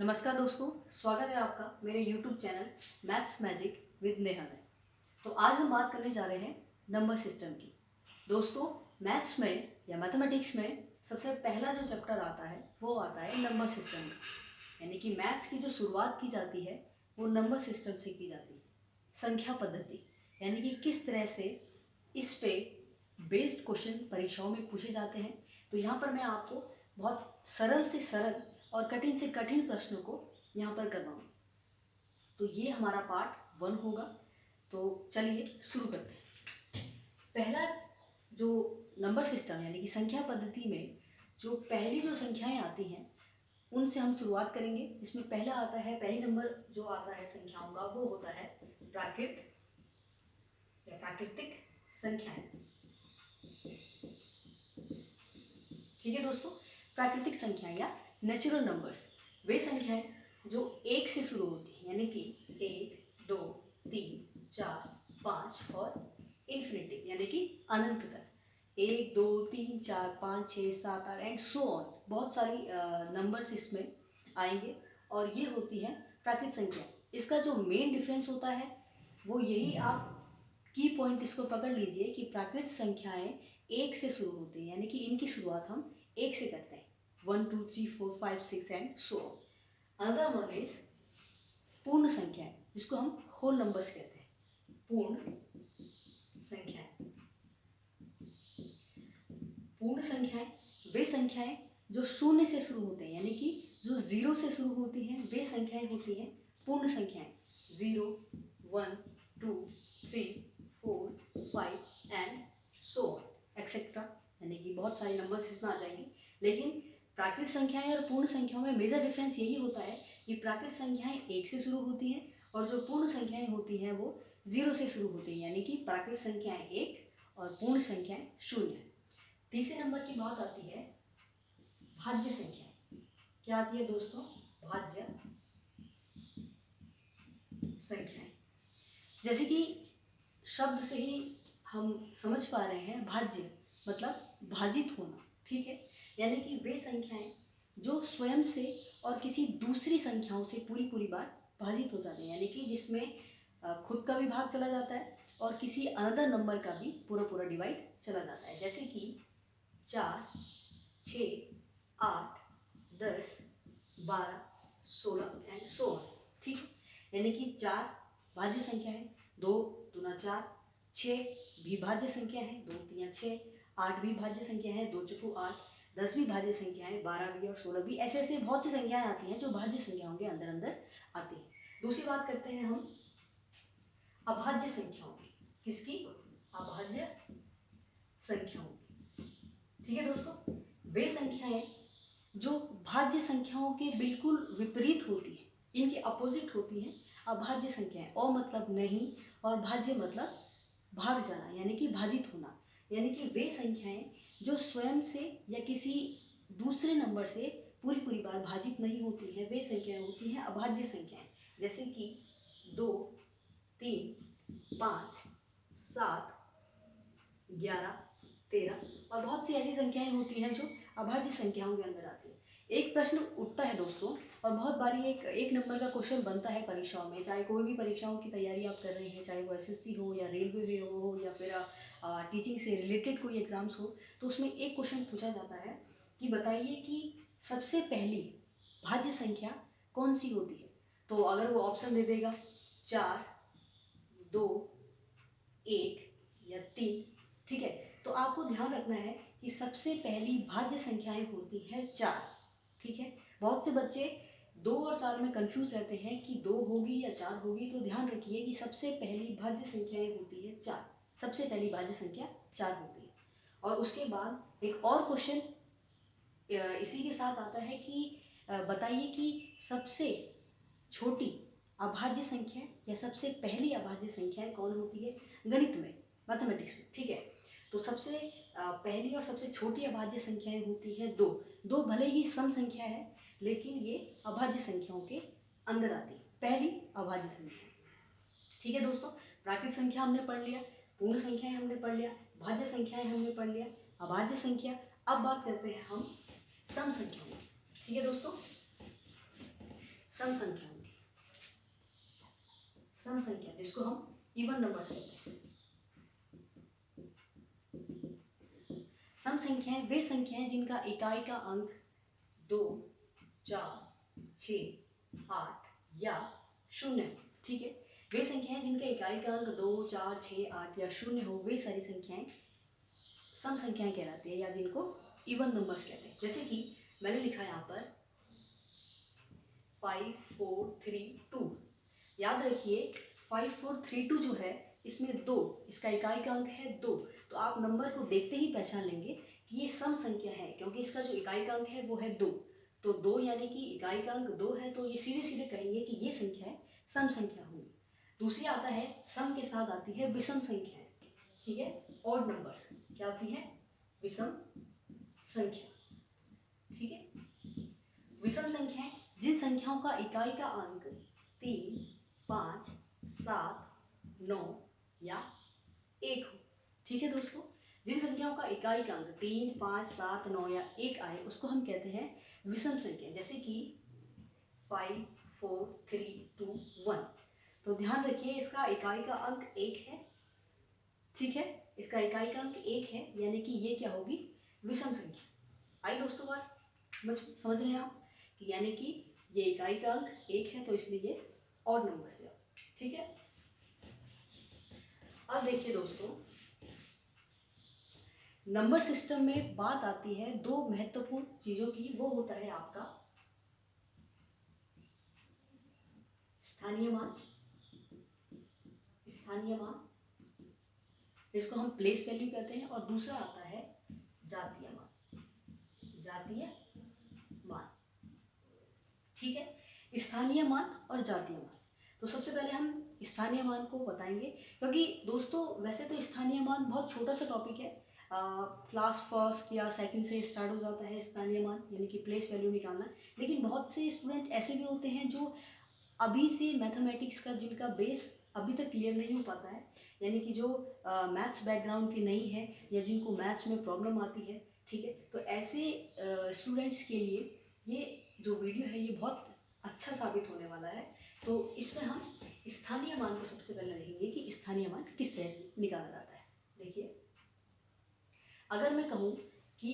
नमस्कार दोस्तों, स्वागत है आपका मेरे YouTube channel maths magic with Neha में। तो आज हम बात करने जा रहे हैं नंबर सिस्टम की। दोस्तों, मैथ्स में या मैथमेटिक्स में सबसे पहला जो चैप्टर आता है वो आता है नंबर सिस्टम का। यानी कि मैथ्स की जो शुरुआत की जाती है वो नंबर सिस्टम से की जाती है। संख्या पद्धति यानी कि किस तरह से इस पे बेस्ड क्वेश्चन परीक्षाओं में पूछे जाते हैं। तो यहाँ पर मैं आपको बहुत सरल से सरल और कठिन से कठिन प्रश्नों को यहाँ पर करवाऊँ। तो ये हमारा पार्ट 1 होगा। तो चलिए शुरू करते हैं। पहला जो नंबर सिस्टम यानी कि संख्या पद्धति में जो पहली जो संख्याएं आती हैं उनसे हम शुरुआत करेंगे। इसमें पहला आता है, पहली नंबर जो आता है संख्याओं का वो होता है प्राकृत या प्राकृतिक संख्याएं। ठीक है दोस्तों, प्राकृतिक संख्याएं या नेचुरल नंबर्स वे संख्याएं जो 1 से शुरू होती हैं, यानी कि 1, 2, 3, 4, 5 और इन्फिनिटी यानी कि अनंत तक। 1, 2, 3, 4, 5, 6, 7, 8 एंड सो ऑन, बहुत सारी नंबर्स इसमें आएंगे और ये होती है प्राकृतिक संख्या। इसका जो मेन डिफरेंस होता है वो यही, आप की पॉइंट इसको पकड़ लीजिए कि प्राकृतिक संख्याएं 1 से शुरू होती हैं, यानी कि इनकी शुरुआत हम 1 से करते हैं। 1, 2, 3, 4, 5, 6 and so on. Another one is पूर्ण संख्याएं, जिसको हम होल नंबर्स कहते हैं। पूर्ण संख्याएं, पूर्ण संख्याएं वे संख्याएं जो शून्य से शुरू होते हैं, यानी कि जो 0 से शुरू होती हैं वे संख्याएं होती हैं पूर्ण संख्याएं। 0, 1, 2, 3, 4, 5 एंड सो ऑन एक्सेट्रा, यानी कि बहुत सारे नंबर्स इसमें आ जाएंगे। लेकिन प्राकृतिक संख्याएं और पूर्ण संख्याओं में मेजर डिफरेंस यही होता है कि प्राकृतिक संख्याएं 1 से शुरू होती हैं और जो पूर्ण संख्याएं होती हैं वो 0 से शुरू होती हैं, यानी कि प्राकृतिक संख्याएं 1 और पूर्ण संख्याएं 0। तीसरे नंबर की बात आती है भाज्य संख्याएं। क्या आती है दोस्तों? भाज्य संख्याएं। जैसे कि शब्द से ही हम समझ पा रहे हैं, भाज्य मतलब भाजित होना। ठीक है, यानी कि वे संख्याएं जो स्वयं से और किसी दूसरी संख्याओं से पूरी बार भाजित हो जाते हैं, यानी कि जिसमें खुद का भी भाग चला जाता है और किसी अनदर नंबर का भी पूरा डिवाइड चला जाता है। जैसे कि 4, 6, 8, 10, 12, 16 एंड सो ऑन। ठीक है, यानी कि 4 भाज्य संख्या है, 2 दूना 4, 6 भी भाज्य संख्या है, 2 तिया 6, 8 भी भाज्य संख्या है, 2 चौको 8, 10 भी भाज्य संख्या है, 12 भी और 16 भी। ऐसे ऐसे बहुत सी संख्याएं आती हैं जो भाज्य संख्याओं के अंदर अंदर आती हैं। दूसरी बात करते हैं हम अभाज्य संख्याओं की। किसकी? अभाज्य संख्याओं की। ठीक है दोस्तों, वे संख्याएं जो भाज्य संख्याओं के बिल्कुल विपरीत होती हैं, इनके अपोजिट होती हैं, अभाज्य संख्याएं। अ मतलब नहीं और भाज्य मतलब भाग जाना, यानी कि भाजित होना। यानी कि वे संख्याएं जो स्वयं से या किसी दूसरे नंबर से पूरी बार भाजित नहीं होती हैं, वे संख्याएं होती हैं अभाज्य संख्याएं। जैसे कि 2, 3, 5, 7, 11, 13 और बहुत सी ऐसी संख्याएं होती हैं जो अभाज्य संख्याओं के अंदर आती है। एक प्रश्न उठता है दोस्तों, और बहुत बारी एक नंबर का क्वेश्चन बनता है परीक्षाओं में, चाहे कोई भी परीक्षाओं की तैयारी आप कर रहे हैं, चाहे वो एसएससी हो या रेलवे हो या फिर टीचिंग से रिलेटेड कोई एग्जाम्स हो, तो उसमें एक क्वेश्चन पूछा जाता है कि बताइए कि सबसे पहली भाज्य संख्या कौन सी होती है। तो अगर वो ऑप्शन दे देगा 4, 2, 1 या 3, ठीक है, तो आपको ध्यान रखना है कि सबसे पहली भाज्य संख्याएं होती है 4। ठीक है, बहुत से बच्चे 2 और 4 में कंफ्यूज रहते हैं कि 2 होगी या 4 होगी। तो ध्यान रखिए कि सबसे पहली भाज्य संख्याएं होती है 4। सबसे पहली भाज्य संख्या 4 होती है। और उसके बाद एक और क्वेश्चन इसी के साथ आता है कि बताइए कि सबसे छोटी अभाज्य संख्या या सबसे पहली अभाज्य संख्या कौन होती है गणित में, मैथमेटिक्स में। ठीक है, तो सबसे पहली और सबसे छोटी अभाज्य संख्याएं होती हैं 2। 2 भले ही सम संख्या है लेकिन ये अभाज्य संख्याओं के अंदर आती है, पहली अभाज्य संख्या। ठीक है दोस्तों, प्राकृतिक संख्या हमने पढ़ लिया, पूर्ण संख्याएं हमने पढ़ लिया, भाज्य संख्याएं हमने पढ़ लिया, अभाज्य संख्या। अब बात करते हैं हम सम संख्याओं की। ठीक है दोस्तों, सम संख्या होगी, सम संख्या जिसको हम इवन नंबर्स कहते हैं। सम संख्याएं वे संख्याएं जिनका इकाई का अंक 2, 4, 6, 8 या 0 हो, ठीक है। वे संख्याएं जिनका इकाई का अंक 2, 4, 6, 8 या 0 हो, वे सारी संख्याएं सम संख्याएं कहलाती है या जिनको इवन नंबर्स कहते हैं। जैसे कि मैंने लिखा यहाँ पर 5, 4, 3, 2। याद रखिए 5, 4, 3, 2 जो है इसमें 2, इसका इकाई का अंक है 2, तो आप नंबर को देखते ही पहचान लेंगे कि ये सम संख्या है, क्योंकि इसका जो इकाई का अंक है वो है 2। तो 2 यानी कि इकाई का अंक 2 है, तो ये सीधे सीधे कहेंगे कि ये संख्या है सम संख्या होगी। दूसरी आता है सम के साथ आती है विषम संख्याएं, ठीक है, ऑड नंबर्स। क्या आती है? विषम संख्या, ठीक है। विषम संख्याएं जिन संख्याओं का इकाई का अंक 3, 5, 7, 9 या 1 हो, ठीक है दोस्तों। जिन संख्याओं का इकाई का अंक 3, 5, 7, 9 या 1 आए उसको हम कहते हैं विषम संख्या। जैसे कि 5, 4, 3, 2, 1। तो ध्यान रखिए इसका इकाई का अंक 1 है, ठीक है, इसका इकाई का अंक 1 है, यानी कि ये क्या होगी? विषम संख्या। आई दोस्तों बात समझ रहे हैं आप कि यानी कि ये इकाई का अंक 1 है तो इसलिए ये ऑड नंबर से, ठीक है। अब देखिए दोस्तों, नंबर सिस्टम में बात आती है दो महत्वपूर्ण चीजों की। वो होता है आपका स्थानीय मान, स्थानीय मान जिसको हम प्लेस वैल्यू कहते हैं, और दूसरा आता है जातीय मान, जातीय मान, ठीक है। स्थानीय मान और जातीय मान, तो सबसे पहले हम स्थानीय मान को बताएंगे, क्योंकि दोस्तों वैसे तो स्थानीय मान बहुत छोटा सा टॉपिक है। क्लास फर्स्ट या सेकंड से स्टार्ट हो जाता है स्थानीय मान, यानी कि प्लेस वैल्यू निकालना। लेकिन बहुत से स्टूडेंट ऐसे भी होते हैं जो अभी से मैथमेटिक्स का जिनका बेस अभी तक क्लियर नहीं हो पाता है, यानी कि जो मैथ्स बैकग्राउंड के नहीं है या जिनको मैथ्स में प्रॉब्लम आती है, ठीक है। तो ऐसे स्टूडेंट्स के लिए ये जो वीडियो है ये बहुत अच्छा साबित होने वाला है। तो इसमें हम स्थानीय मान को सबसे पहले देखेंगे कि स्थानीय मान किस तरह से निकाला जाता है। देखिए, अगर मैं कहूँ कि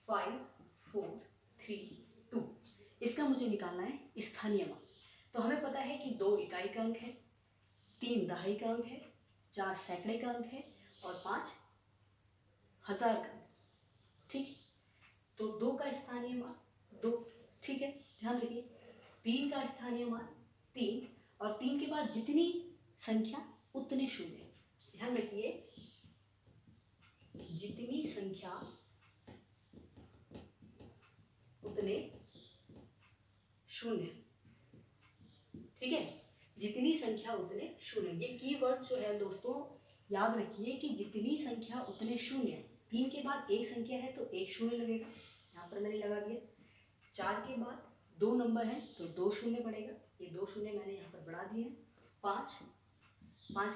5, 4, 3, 2, इसका मुझे निकालना है स्थानीय मान, तो हमें पता है कि 2 इकाई का अंक है, 3 दहाई का अंक है, 4 सैकड़े का अंक है और 5 हजार का अंक, ठीक। तो 2 का स्थानीय मान 2, ठीक है। ध्यान रखिए 3 का स्थानीय मान 3, और 3 के बाद जितनी संख्या उतने शून्य। ध्यान रखिए जितनी संख्या उतने शून्य, ठीक है, जितनी संख्या उतने शून्य। ये कीवर्ड जो है दोस्तों याद रखिए कि जितनी संख्या उतने शून्य। 3 के बाद एक संख्या है तो एक शून्य लगेगा, यहाँ पर मैंने लगा दिया। 4 के बाद 2 नंबर है तो 2 शून्य पड़ेगा, ये 2 शून्य मैंने यहाँ पर बढ़ा दिए हैं। 5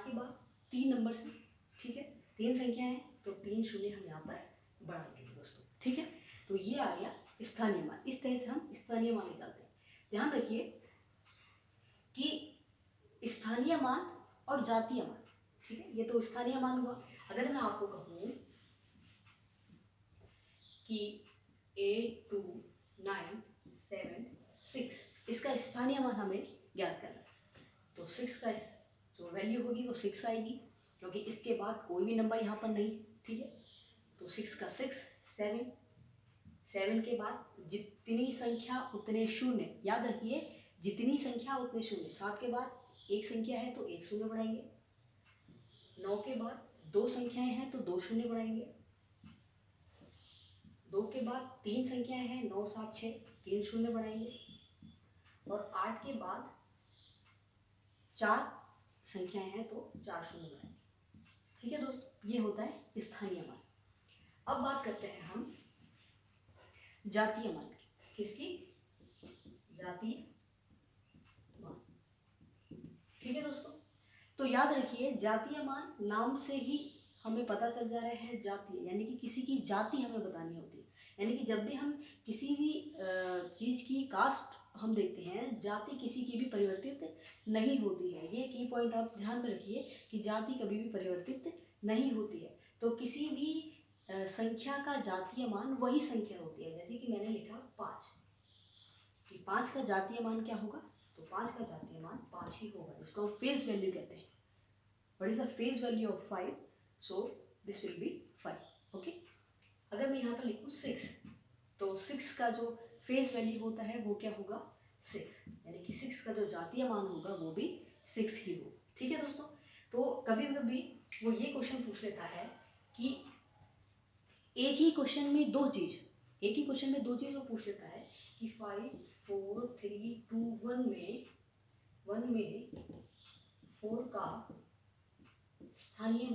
के बाद 3 नंबर से, ठीक है, 3 संख्या है तो 3 शून्य हम यहाँ पर बढ़ा देंगे दोस्तों, ठीक है। तो ये आ गया स्थानीय मान। इस तरह से हम स्थानीय मान निकालते हैं। ध्यान रखिए कि स्थानीय मान और जातीय मान, ठीक है, ये तो स्थानीय मान हुआ। अगर मैं आपको कहूँ कि 8, 2, 9, 7, 6, इसका स्थानीय मान हमें ज्ञात करना है, तो 6 का जो वैल्यू होगी वो 6 आएगी, क्योंकि इसके बाद कोई भी नंबर यहाँ पर नहीं, ठीक है। तो 6 का 6, 7 के बाद जितनी संख्या उतने शून्य। याद रखिए जितनी संख्या उतने शून्य। 7 के बाद एक संख्या है तो एक शून्य बढ़ाएंगे। 9 के बाद 2 संख्याएं हैं तो 2 शून्य बढ़ाएंगे। 2 के बाद 3 संख्याएं हैं, 9, 7, 6, 3 शून्य बढ़ाएंगे। और 8 के बाद 4 संख्याएं हैं तो 4 शून्य बढ़ाएंगे, ठीक है दोस्तों। ये होता है स्थानीय मान। अब बात करते हैं हम जातीय मान की। किसकी? जातीय मान, ठीक है दोस्तों। तो याद रखिए जातीय मान नाम से ही हमें पता चल जा रहा है जातीय, यानी कि किसी की जाति हमें बतानी होती है। यानी कि जब भी हम किसी भी चीज़ की कास्ट हम देखते हैं जाति किसी की भी परिवर्तित नहीं होती है। ये की पॉइंट आप ध्यान में रखिए कि जाति कभी भी परिवर्तित नहीं होती है। तो किसी भी संख्या का जातीय मान वही संख्या होती है। जैसे कि मैंने लिखा 5, कि 5 का जातीय मान क्या होगा, तो 5 का जातीय मान 5 ही होगा, जिसको हम फेस वैल्यू कहते हैं। What is the face value of 5? So this will be 5। Okay, अगर मैं यहाँ पर लिखूँ 6, तो 6 का जो फेस वैल्यू होता है वो क्या होगा, 6, यानी कि 6 का जो जातीय मान होगा वो भी 6 ही होगा। ठीक है दोस्तों, तो कभी कभी वो ये क्वेश्चन पूछ लेता है कि एक ही क्वेश्चन में दो चीज वो पूछ लेता है कि 5 4 3 2 1 में 4 का स्थानीय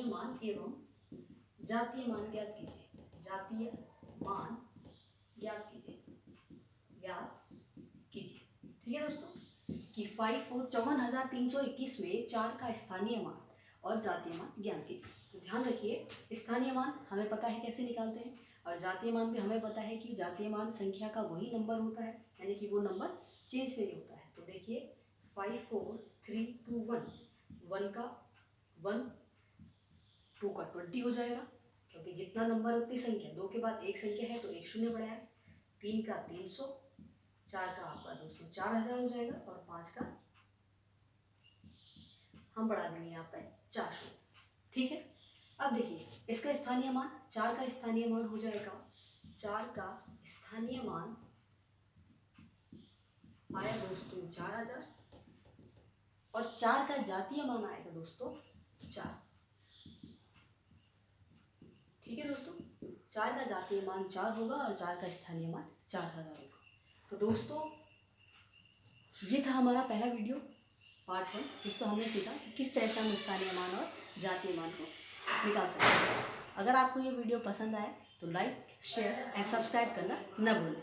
मान एवं जातीय मान ज्ञात कीजिए। ठीक है दोस्तों, कि 5 4 54,321 में 4 का स्थानीय मान और जातीय मान ज्ञात कीजिए। तो ध्यान रखिए, स्थानीय मान हमें पता है कैसे निकालते हैं, और जातीय मान भी हमें पता है कि जातीय मान संख्या का वही नंबर होता है, यानी कि वो नंबर चेंज नहीं होता है। तो देखिए 5 4 3 2 1, 1 का 1, 2 का 20 हो जाएगा, क्योंकि जितना नंबर उतनी संख्या, 2 के बाद एक संख्या है तो एक शून्य बढ़ा है, 3 का 300, 4 का आपका दोस्तों 4000 हो जाएगा, और 5 का हम बढ़ा देंगे यहाँ पर 400। ठीक है, अब देखिए इसका स्थानीय मान, 4 का स्थानीय मान हो जाएगा, 4 का स्थानीय मान आया दोस्तों 4000, और 4 का जातीय मान आएगा दोस्तों 4। ठीक है दोस्तों, 4 का जातीय मान 4 होगा और 4 का स्थानीय मान 4000 होगा। तो दोस्तों ये था हमारा पहला वीडियो पार्ट 1, जिसको हमने सीखा कि किस तरह से हम स्थानीय मान और जातीय मान को निकाल सकते हैं। अगर आपको ये वीडियो पसंद आए तो लाइक शेयर एंड सब्सक्राइब करना न भूलें।